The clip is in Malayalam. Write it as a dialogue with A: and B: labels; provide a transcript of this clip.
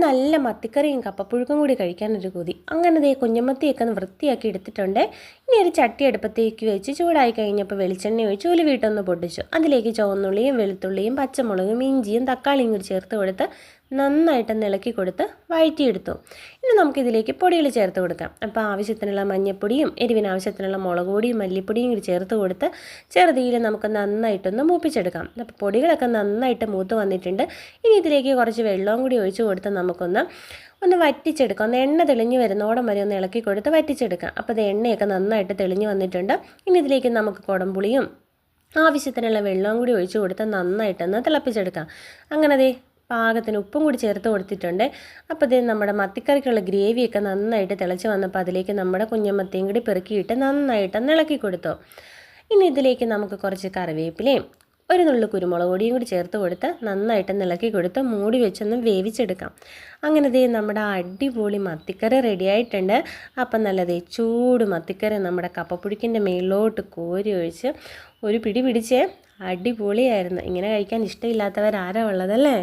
A: നല്ല മത്തിക്കറിയും കപ്പപ്പുഴുക്കും കൂടി കഴിക്കാനൊരു കൊതി. അങ്ങനെ ദേ കുഞ്ഞമത്തിയൊക്കെ ഒന്ന് വൃത്തിയാക്കി എടുത്തിട്ടുണ്ട്. ഇനി ഒരു ചട്ടി അടുപ്പത്തേക്ക് വെച്ച് ചൂടായി കഴിഞ്ഞപ്പോൾ വെളിച്ചെണ്ണ ഒഴിച്ച് ഉലുവയിട്ടൊന്ന് പൊട്ടിച്ചു. അതിലേക്ക് ചുവന്നുള്ളിയും വെളുത്തുള്ളിയും പച്ചമുളകും ഇഞ്ചിയും തക്കാളിയും കൂടി ചേർത്ത് കൊടുത്ത് നന്നായിട്ടൊന്ന് ഇളക്കി കൊടുത്ത് വഴറ്റിയെടുത്തു. ഇനി നമുക്കിതിലേക്ക് പൊടികൾ ചേർത്ത് കൊടുക്കാം. അപ്പോൾ ആവശ്യത്തിനുള്ള മഞ്ഞൾപ്പൊടിയും എരിവിന് ആവശ്യത്തിനുള്ള മുളക് പൊടിയും മല്ലിപ്പൊടിയും കൂടി ചേർത്ത് കൊടുത്ത് ചെറുതീയിൽ നമുക്ക് നന്നായിട്ടൊന്ന് മൂപ്പിച്ചെടുക്കാം. അപ്പോൾ പൊടികളൊക്കെ നന്നായിട്ട് മൂത്ത് വന്നിട്ടുണ്ട്. ഇനി ഇതിലേക്ക് കുറച്ച് വെള്ളവും കൂടി ഒഴിച്ച് കൊടുത്ത് ഒന്ന് വറ്റിച്ചെടുക്കാം. ഒന്ന് എണ്ണ തെളിഞ്ഞ് വരുന്നോടം വരെ ഒന്ന് ഇളക്കി കൊടുത്ത് വറ്റിച്ചെടുക്കാം. അപ്പോൾ അത് എണ്ണയൊക്കെ നന്നായിട്ട് തെളിഞ്ഞ് വന്നിട്ടുണ്ട്. ഇനി ഇതിലേക്ക് നമുക്ക് കുടംപുളിയും ആവശ്യത്തിനുള്ള വെള്ളവും കൂടി ഒഴിച്ച് കൊടുത്ത് നന്നായിട്ടൊന്ന് തിളപ്പിച്ചെടുക്കാം. അങ്ങനെ ദേ പാകത്തിന് ഉപ്പും കൂടി ചേർത്ത് കൊടുത്തിട്ടുണ്ട്. അപ്പോൾ ഇത് നമ്മുടെ മത്തിക്കറിക്കുള്ള ഗ്രേവിയൊക്കെ നന്നായിട്ട് തിളച്ച് വന്നപ്പോൾ അതിലേക്ക് നമ്മുടെ കുഞ്ഞമത്തിയും കൂടി പെറുക്കിയിട്ട് നന്നായിട്ടൊന്ന് ഇളക്കി കൊടുത്തു. ഇനി ഇതിലേക്ക് നമുക്ക് കുറച്ച് കറിവേപ്പിലയും ഒരു നുള്ളു കുരുമുളക് പൊടിയും കൂടി ചേർത്ത് കൊടുത്ത് നന്നായിട്ട് ഇളക്കി കൊടുത്ത് മൂടി വെച്ചൊന്ന് വേവിച്ചെടുക്കാം. അങ്ങനെ ദേ നമ്മുടെ അടിപൊളി മത്തിക്കറി റെഡി ആയിട്ടുണ്ട്. അപ്പം നല്ലതേ ചൂട് മത്തിക്കറി നമ്മുടെ കപ്പപ്പുഴുക്കിൻ്റെ മേളിലോട്ട് കോരി ഒഴിച്ച് ഒരു പിടി പിടിച്ചേ. അടിപൊളിയായിരുന്നു. ഇങ്ങനെ കഴിക്കാൻ ഇഷ്ടമില്ലാത്തവരാരാ ഉള്ളതല്ലേ?